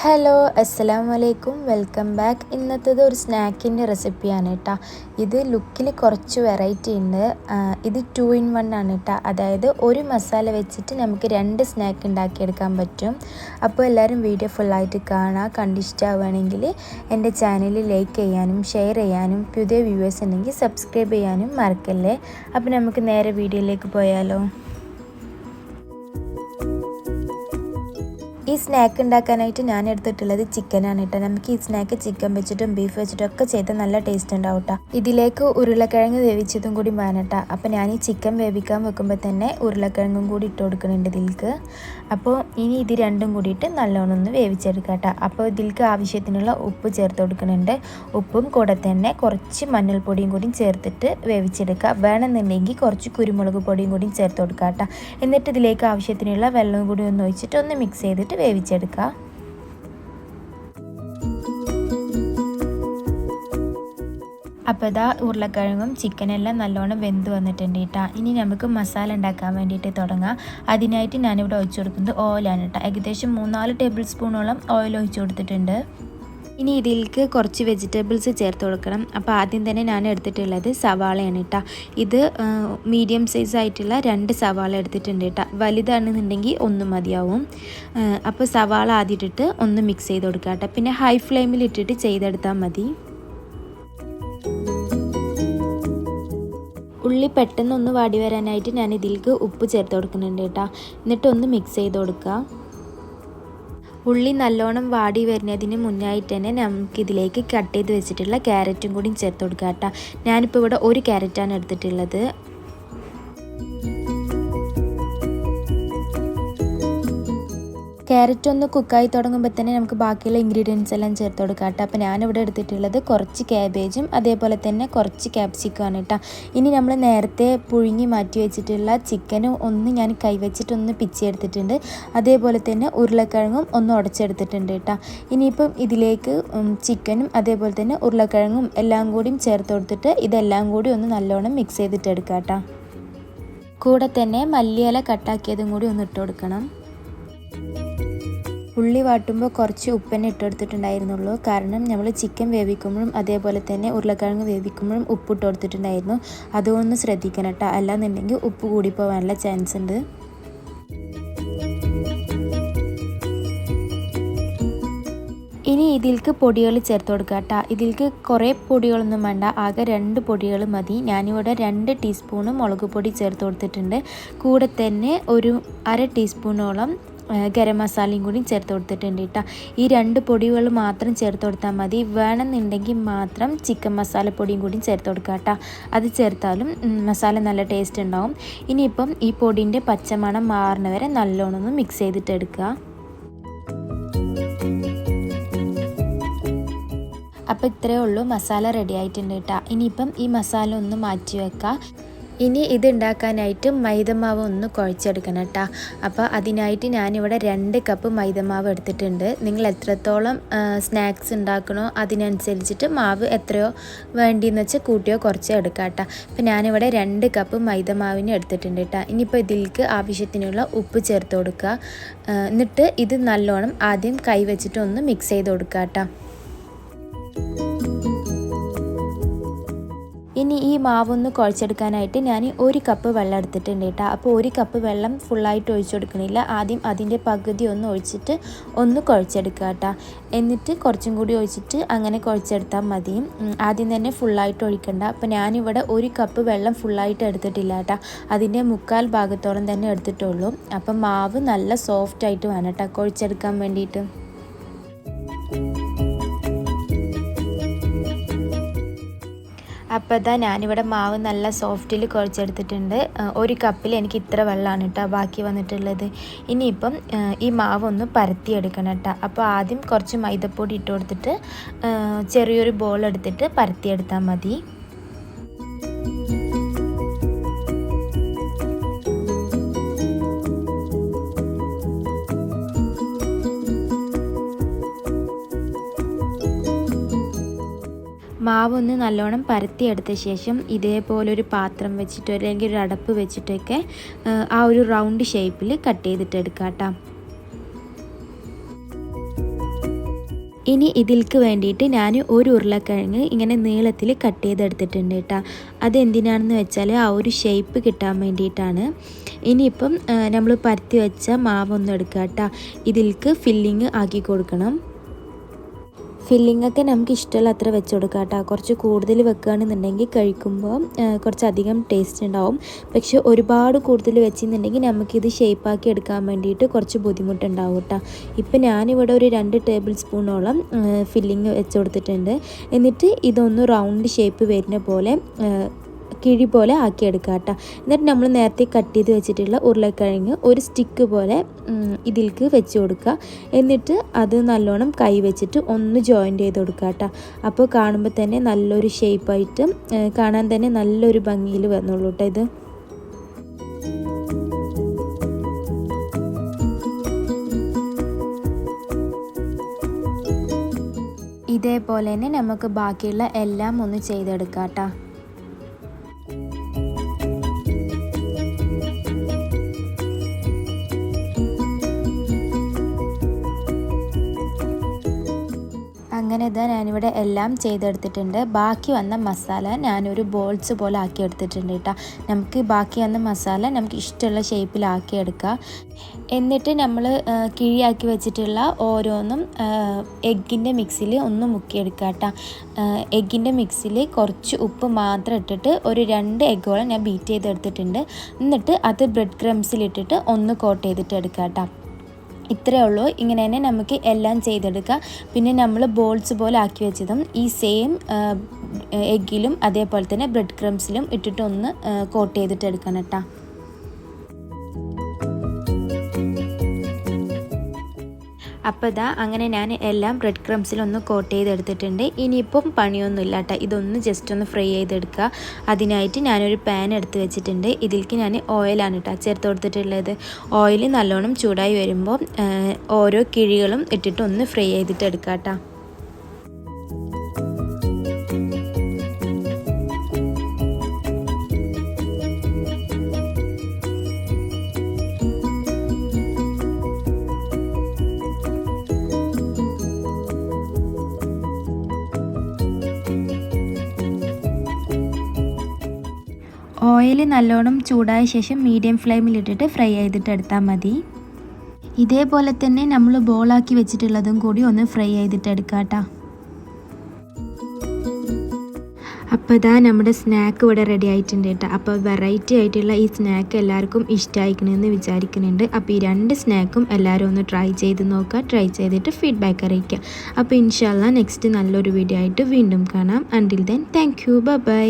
Hello അസ്സലാമു അലൈക്കും, welcome back. ഇന്നത്തേത് ഒരു സ്നാക്കിൻ്റെ റെസിപ്പിയാണ് കേട്ടോ. ഇത് ലുക്കിൽ കുറച്ച് വെറൈറ്റി ഉണ്ട്. ഇത് 2 in 1 ആണ് കേട്ടോ. അതായത് ഒരു മസാല വെച്ചിട്ട് നമുക്ക് 2 സ്നാക്ക് ഉണ്ടാക്കിയെടുക്കാൻ പറ്റും. അപ്പോൾ എല്ലാവരും വീഡിയോ ഫുള്ളായിട്ട് കാണുക. കണ്ടിഷ്ടമാവുകയാണെങ്കിൽ എൻ്റെ ചാനൽ ലൈക്ക് ചെയ്യാനും ഷെയർ ചെയ്യാനും പുതിയ വ്യൂവേഴ്സ് ഉണ്ടെങ്കിൽ സബ്സ്ക്രൈബ് ചെയ്യാനും മറക്കല്ലേ. അപ്പോൾ നമുക്ക് നേരെ വീഡിയോയിലേക്ക് പോയാലോ. ഈ സ്നാക്ക് ഉണ്ടാക്കാനായിട്ട് ഞാൻ എടുത്തിട്ടുള്ളത് ചിക്കനാണ് കേട്ടോ. നമുക്ക് ഈ സ്നാക്ക് ചിക്കൻ വെച്ചിട്ടും ബീഫ് വെച്ചിട്ടും ഒക്കെ ചെയ്താൽ നല്ല ടേസ്റ്റ് ഉണ്ടാവും കേട്ടോ. ഇതിലേക്ക് ഉരുളക്കിഴങ്ങ് വേവിച്ചതും കൂടി വേണം കേട്ടോ. അപ്പോൾ ഞാൻ ഈ ചിക്കൻ വേവിക്കാൻ വെക്കുമ്പോൾ തന്നെ ഉരുളക്കിഴങ്ങും കൂടി ഇട്ട് കൊടുക്കുന്നുണ്ട് ഇതിലേക്ക്. അപ്പോൾ ഇനി ഇത് രണ്ടും കൂടിയിട്ട് നല്ലോണം ഒന്ന് വേവിച്ചെടുക്കാം കേട്ടോ. അപ്പോൾ ഇതിലേക്ക് ആവശ്യത്തിനുള്ള ഉപ്പ് ചേർത്ത് കൊടുക്കുന്നുണ്ട്. ഉപ്പും കൂടെ തന്നെ കുറച്ച് മഞ്ഞൾപ്പൊടിയും കൂടി ചേർത്തിട്ട് വേവിച്ചെടുക്കുക. വേണമെന്നുണ്ടെങ്കിൽ കുറച്ച് കുരുമുളക് പൊടിയും കൂടി ചേർത്ത് കൊടുക്കുക കേട്ടോ. എന്നിട്ട് ഇതിലേക്ക് ആവശ്യത്തിനുള്ള വെള്ളവും കൂടി ഒന്ന് ഒഴിച്ചിട്ട് ഒന്ന് മിക്സ് ചെയ്തിട്ട് വേവിച്ചെടുക്കുക. അപ്പോൾ ഇതാ ഉരുളക്കിഴങ്ങും ചിക്കനെല്ലാം നല്ലോണം വെന്ത് വന്നിട്ടുണ്ട് കേട്ടോ. ഇനി നമുക്ക് മസാല ഉണ്ടാക്കാൻ വേണ്ടിയിട്ട് തുടങ്ങാം. അതിനായിട്ട് ഞാനിവിടെ ഒഴിച്ചു കൊടുക്കുന്നത് ഓയിലാണ് കേട്ടോ. ഏകദേശം 3-4 ടേബിൾ സ്പൂണോളം ഓയിൽ ഒഴിച്ചു കൊടുത്തിട്ടുണ്ട്. ഇനി ഇതിലേക്ക് കുറച്ച് വെജിറ്റബിൾസ് ചേർത്ത് കൊടുക്കണം. അപ്പോൾ ആദ്യം തന്നെ ഞാൻ എടുത്തിട്ടുള്ളത് സവാളയാണ് കേട്ടോ. ഇത് മീഡിയം സൈസ് ആയിട്ടുള്ള 2 സവാള എടുത്തിട്ടുണ്ട് കേട്ടോ. വലുതാണെന്നുണ്ടെങ്കിൽ 1 മതിയാവും. അപ്പോൾ സവാള ആദ്യം ഇട്ടിട്ട് ഒന്ന് മിക്സ് ചെയ്ത് കൊടുക്കുക കേട്ടോ. പിന്നെ ഹൈ ഫ്ലെയിമിൽ ഇട്ടിട്ട് ചെയ്തെടുത്താൽ മതി. ഉള്ളി പെട്ടെന്ന് ഒന്ന് വാടി വരാനായിട്ട് ഞാൻ ഇതിലേക്ക് ഉപ്പ് ചേർത്ത് കൊടുക്കുന്നുണ്ട് കേട്ടോ. എന്നിട്ട് ഒന്ന് മിക്സ് ചെയ്ത് കൊടുക്കുക. ഉള്ളി നല്ലോണം വാടി വരുന്നതിന് മുന്നായിട്ട് തന്നെ നമുക്കിതിലേക്ക് കട്ട് ചെയ്ത് വെച്ചിട്ടുള്ള ക്യാരറ്റും കൂടി ചേർത്ത് കൊടുക്കുക കേട്ടോ. ഞാനിപ്പോൾ ഇവിടെ 1 ക്യാരറ്റാണ് എടുത്തിട്ടുള്ളത്. ക്യാരറ്റ് ഒന്ന് കുക്കായി തുടങ്ങുമ്പോൾ തന്നെ നമുക്ക് ബാക്കിയുള്ള ഇൻഗ്രീഡിയൻസ് എല്ലാം ചേർത്ത് കൊടുക്കാം കേട്ടോ. അപ്പോൾ ഞാനിവിടെ എടുത്തിട്ടുള്ളത് കുറച്ച് ക്യാബേജും അതേപോലെ തന്നെ കുറച്ച് ക്യാപ്സിക്കമാണ് കേട്ടോ. ഇനി നമ്മൾ നേരത്തെ പുഴുങ്ങി മാറ്റി വെച്ചിട്ടുള്ള ചിക്കനും ഒന്ന് ഞാൻ കൈവച്ചിട്ടൊന്ന് പിച്ചെടുത്തിട്ടുണ്ട്. അതേപോലെ തന്നെ ഉരുളക്കിഴങ്ങും ഒന്ന് ഉടച്ചെടുത്തിട്ടുണ്ട് കേട്ടോ. ഇനിയിപ്പം ഇതിലേക്ക് ചിക്കനും അതേപോലെ തന്നെ ഉരുളക്കിഴങ്ങും എല്ലാം കൂടിയും ചേർത്ത് കൊടുത്തിട്ട് ഇതെല്ലാം കൂടി ഒന്ന് നല്ലോണം മിക്സ് ചെയ്തിട്ട് എടുക്കാം കേട്ടോ. കൂടെ തന്നെ മല്ലിയില കട്ടാക്കിയതും കൂടി ഒന്ന് ഇട്ട് കൊടുക്കണം. ഉള്ളി വാട്ടുമ്പോൾ കുറച്ച് ഉപ്പന്നെ ഇട്ടെടുത്തിട്ടുണ്ടായിരുന്നുള്ളൂ. കാരണം നമ്മൾ ചിക്കൻ വേവിക്കുമ്പോഴും അതേപോലെ തന്നെ ഉരുളക്കിഴങ്ങ് വേവിക്കുമ്പോഴും ഉപ്പിട്ട് കൊടുത്തിട്ടുണ്ടായിരുന്നു. അതുകൊണ്ട് ശ്രദ്ധിക്കണം കേട്ടോ. അല്ലാന്നുണ്ടെങ്കിൽ ഉപ്പ് കൂടിപ്പോവാനുള്ള ചാൻസ് ഉണ്ട്. ഇനി ഇതിലേക്ക് പൊടികൾ ചേർത്ത് കൊടുക്കുക കേട്ടോ. ഇതിലേക്ക് കുറേ പൊടികളൊന്നും വേണ്ട, ആകെ 2 പൊടികൾ മതി. ഞാനിവിടെ 2 ടീസ്പൂണ് മുളക് പൊടി ചേർത്ത് കൊടുത്തിട്ടുണ്ട്. കൂടെ തന്നെ ഒരു 1/2 ടീസ്പൂണോളം ഗരം മസാലയും കൂടി ചേർത്ത് കൊടുത്തിട്ടുണ്ട് കേട്ടോ. ഈ 2 പൊടികൾ മാത്രം ചേർത്ത് കൊടുത്താൽ മതി. വേണമെന്നുണ്ടെങ്കിൽ മാത്രം ചിക്കൻ മസാലപ്പൊടിയും കൂടി ചേർത്ത് കൊടുക്കുക കേട്ടോ. അത് ചേർത്താലും മസാല നല്ല ടേസ്റ്റ് ഉണ്ടാവും. ഇനിയിപ്പം ഈ പൊടിൻ്റെ പച്ചമണം മാറുന്നവരെ നല്ലോണം ഒന്ന് മിക്സ് ചെയ്തിട്ട് എടുക്കുക. അപ്പോൾ ഇത്രയേ ഉള്ളൂ, മസാല റെഡി ആയിട്ടുണ്ട് കേട്ടോ. ഇനിയിപ്പം ഈ മസാല ഒന്ന് മാറ്റി വെക്കുക. ഇനി ഇത് ഉണ്ടാക്കാനായിട്ട് മൈദമാവ് ഒന്ന് കുഴച്ചെടുക്കണം കേട്ടോ. അപ്പോൾ അതിനായിട്ട് ഞാനിവിടെ 2 കപ്പ് മൈദമാവ് എടുത്തിട്ടുണ്ട്. നിങ്ങൾ എത്രത്തോളം സ്നാക്സ് ഉണ്ടാക്കണോ അതിനനുസരിച്ചിട്ട് മാവ് എത്രയോ വേണ്ടിയെന്ന് വെച്ചാൽ കൂട്ടിയോ കുറച്ചോ എടുക്കാം കേട്ടോ. അപ്പോൾ ഞാനിവിടെ 2 കപ്പ് മൈദമാവിന് എടുത്തിട്ടുണ്ട് കേട്ടോ. ഇനിയിപ്പോൾ ഇതിലേക്ക് ആവശ്യത്തിനുള്ള ഉപ്പ് ചേർത്ത് കൊടുക്കുക. എന്നിട്ട് ഇത് നല്ലോണം ആദ്യം കൈ വെച്ചിട്ട് ഒന്ന് മിക്സ് ചെയ്ത് കൊടുക്കുക കേട്ടോ. ഇനി ഈ മാവൊന്ന് കുഴച്ചെടുക്കാനായിട്ട് ഞാൻ 1 കപ്പ് വെള്ളം എടുത്തിട്ടുണ്ട് കേട്ടോ. അപ്പോൾ 1 കപ്പ് വെള്ളം ഫുള്ളായിട്ട് ഒഴിച്ചു കൊടുക്കണില്ല. ആദ്യം അതിൻ്റെ പകുതി ഒന്ന് ഒഴിച്ചിട്ട് ഒന്ന് കുഴച്ചെടുക്കുക കേട്ടോ. എന്നിട്ട് കുറച്ചും കൂടി ഒഴിച്ചിട്ട് അങ്ങനെ കുഴച്ചെടുത്താൽ മതി. ആദ്യം തന്നെ ഫുള്ളായിട്ട് ഒഴിക്കണ്ട. അപ്പോൾ ഞാനിവിടെ 1 കപ്പ് വെള്ളം ഫുള്ളായിട്ട് എടുത്തിട്ടില്ല കേട്ടോ. അതിൻ്റെ 1/4 ഭാഗത്തോളം തന്നെ എടുത്തിട്ടുള്ളൂ. അപ്പം മാവ് നല്ല സോഫ്റ്റായിട്ട് വേണം കേട്ടോ കുഴച്ചെടുക്കാൻ വേണ്ടിയിട്ട്. അപ്പോൾ ഇതാ ഞാനിവിടെ മാവ് നല്ല സോഫ്റ്റിൽ കുഴച്ചെടുത്തിട്ടുണ്ട്. 1 കപ്പിൽ എനിക്ക് ഇത്ര വെള്ളമാണ് കേട്ടോ ബാക്കി വന്നിട്ടുള്ളത്. ഇനിയിപ്പം ഈ മാവ് ഒന്ന് പരത്തിയെടുക്കണം കേട്ടോ. അപ്പോൾ ആദ്യം കുറച്ച് മൈദപ്പൊടി ഇട്ട് കൊടുത്തിട്ട് ചെറിയൊരു ബോൾ എടുത്തിട്ട് പരത്തിയെടുത്താൽ മതി. മാവൊന്ന് നല്ലോണം പരത്തിയെടുത്ത ശേഷം ഇതേപോലൊരു പാത്രം വെച്ചിട്ടോ അല്ലെങ്കിൽ ഒരു അടപ്പ് വെച്ചിട്ടൊക്കെ ആ ഒരു റൗണ്ട് ഷേപ്പിൽ കട്ട് ചെയ്തിട്ട് എടുക്കാം കേട്ടോ. ഇനി ഇതിൽക്ക് വേണ്ടിയിട്ട് ഞാൻ ഒരു ഉരുളക്കിഴങ്ങ് ഇങ്ങനെ നീളത്തിൽ കട്ട് ചെയ്തെടുത്തിട്ടുണ്ട് കേട്ടോ. അതെന്തിനാണെന്ന് വെച്ചാൽ ആ ഒരു ഷേപ്പ് കിട്ടാൻ വേണ്ടിയിട്ടാണ്. ഇനിയിപ്പം നമ്മൾ പരത്തി വെച്ച മാവൊന്നും എടുക്കുക കേട്ടോ. ഇതിൽക്ക് ഫില്ലിങ് ആക്കി കൊടുക്കണം. ഫില്ലിങ്ങൊക്കെ നമുക്ക് ഇഷ്ടമുള്ള അത്ര വെച്ച് കൊടുക്കാം കേട്ടോ. കുറച്ച് കൂടുതൽ വെക്കുകയാണെന്നുണ്ടെങ്കിൽ കഴിക്കുമ്പോൾ കുറച്ചധികം ടേസ്റ്റ് ഉണ്ടാവും. പക്ഷെ ഒരുപാട് കൂടുതൽ വെച്ചെന്നുണ്ടെങ്കിൽ നമുക്കിത് ഷേപ്പാക്കി എടുക്കാൻ വേണ്ടിയിട്ട് കുറച്ച് ബുദ്ധിമുട്ടുണ്ടാവും കേട്ടോ. ഇപ്പം ഞാനിവിടെ ഒരു 2 ടേബിൾ സ്പൂണോളം ഫില്ലിങ് വെച്ച് കൊടുത്തിട്ടുണ്ട്. എന്നിട്ട് ഇതൊന്ന് റൗണ്ട് ഷേപ്പ് വരുന്ന പോലെ കിഴി പോലെ ആക്കിയെടുക്കുക കേട്ടോ. എന്നിട്ട് നമ്മൾ നേരത്തെ കട്ട് ചെയ്ത് വെച്ചിട്ടുള്ള ഉരുളക്കിഴങ്ങ് ഒരു സ്റ്റിക്ക് പോലെ ഇതിൽക്ക് വെച്ച് കൊടുക്കുക. എന്നിട്ട് അത് നല്ലോണം കൈ വെച്ചിട്ട് ഒന്ന് ജോയിൻ്റ് ചെയ്ത് കൊടുക്കുക കേട്ടോ. അപ്പോൾ കാണുമ്പോൾ തന്നെ നല്ലൊരു ഷേപ്പായിട്ട് കാണാൻ തന്നെ നല്ലൊരു ഭംഗിയിൽ വന്നുള്ളൂ കേട്ടോ ഇത്. ഇതേപോലെ തന്നെ നമുക്ക് ബാക്കിയുള്ള എല്ലാം ഒന്ന് ചെയ്തെടുക്കാം കേട്ടോ. അങ്ങനെ ഇതാ ഞാനിവിടെ എല്ലാം ചെയ്തെടുത്തിട്ടുണ്ട്. ബാക്കി വന്ന മസാല ഞാനൊരു ബോൾസ് പോലെ ആക്കി എടുത്തിട്ടുണ്ട് കേട്ടോ. നമുക്ക് ബാക്കി വന്ന മസാല നമുക്ക് ഇഷ്ടമുള്ള ഷേപ്പിലാക്കിയെടുക്കുക. എന്നിട്ട് നമ്മൾ കിഴിയാക്കി വെച്ചിട്ടുള്ള ഓരോന്നും എഗ്ഗിൻ്റെ മിക്സിൽ ഒന്ന് മുക്കിയെടുക്കുക കേട്ടോ. എഗ്ഗിൻ്റെ മിക്സിൽ കുറച്ച് ഉപ്പ് മാത്രം ഇട്ടിട്ട് ഒരു 2 എഗ്ഗോളം ഞാൻ ബീറ്റ് ചെയ്തെടുത്തിട്ടുണ്ട്. എന്നിട്ട് അത് ബ്രെഡ് ക്രംസിലിട്ടിട്ട് ഒന്ന് കോട്ട് ചെയ്തിട്ട് എടുക്കുക കേട്ടോ. ഇത്രയേ ഉള്ളൂ. ഇങ്ങനെ തന്നെ നമുക്ക് എല്ലാം ചെയ്തെടുക്കാം. പിന്നെ നമ്മൾ ബോൾസ് പോലെ ആക്കി വെച്ചതും ഈ സെയിം എഗ്ഗിലും അതേപോലെ തന്നെ ബ്രെഡ് ക്രംസിലും ഇട്ടിട്ട് ഒന്ന് കോട്ട് ചെയ്തിട്ട് എടുക്കണം കേട്ടോ. അപ്പോൾ ഇതാ അങ്ങനെ ഞാൻ എല്ലാം ബ്രെഡ് ക്രംസിലൊന്ന് കോട്ട് ചെയ്തെടുത്തിട്ടുണ്ട്. ഇനിയിപ്പം പണിയൊന്നുമില്ല കേട്ടോ. ഇതൊന്ന് ജസ്റ്റ് ഒന്ന് ഫ്രൈ ചെയ്തെടുക്കുക. അതിനായിട്ട് ഞാനൊരു പാൻ എടുത്ത് വെച്ചിട്ടുണ്ട്. ഇതിലേക്ക് ഞാൻ ഓയിലാണ് കേട്ടോ ചേർത്ത് കൊടുത്തിട്ടുള്ളത്. ഓയിൽ നല്ലോണം ചൂടായി വരുമ്പോൾ ഓരോ കിഴികളും ഇട്ടിട്ട് ഒന്ന് ഫ്രൈ ചെയ്തിട്ട് എടുക്കുക കേട്ടോ. ഓയിൽ നല്ലോണം ചൂടായ ശേഷം മീഡിയം ഫ്ലെയിമിലിട്ടിട്ട് ഫ്രൈ ചെയ്തിട്ട് എടുത്താൽ മതി. ഇതേപോലെ തന്നെ നമ്മൾ ബോളാക്കി വെച്ചിട്ടുള്ളതും കൂടി ഒന്ന് ഫ്രൈ ചെയ്തിട്ട് എടുക്കാം കേട്ടോ. അപ്പോൾ ഇതാ നമ്മുടെ സ്നാക്ക് ഇവിടെ റെഡി ആയിട്ടുണ്ട് കേട്ടോ. അപ്പോൾ വെറൈറ്റി ആയിട്ടുള്ള ഈ സ്നാക്ക് എല്ലാവർക്കും ഇഷ്ടമായിരിക്കണമെന്ന് വിചാരിക്കുന്നുണ്ട്. അപ്പോൾ ഈ 2 സ്നാക്കും എല്ലാവരും ഒന്ന് ട്രൈ ചെയ്ത് നോക്കുക. ട്രൈ ചെയ്തിട്ട് ഫീഡ്ബാക്ക് അറിയിക്കുക. അപ്പോൾ ഇൻഷാല്ലാ നെക്സ്റ്റ് നല്ലൊരു വീഡിയോ ആയിട്ട് വീണ്ടും കാണാം. Until then thank you. By.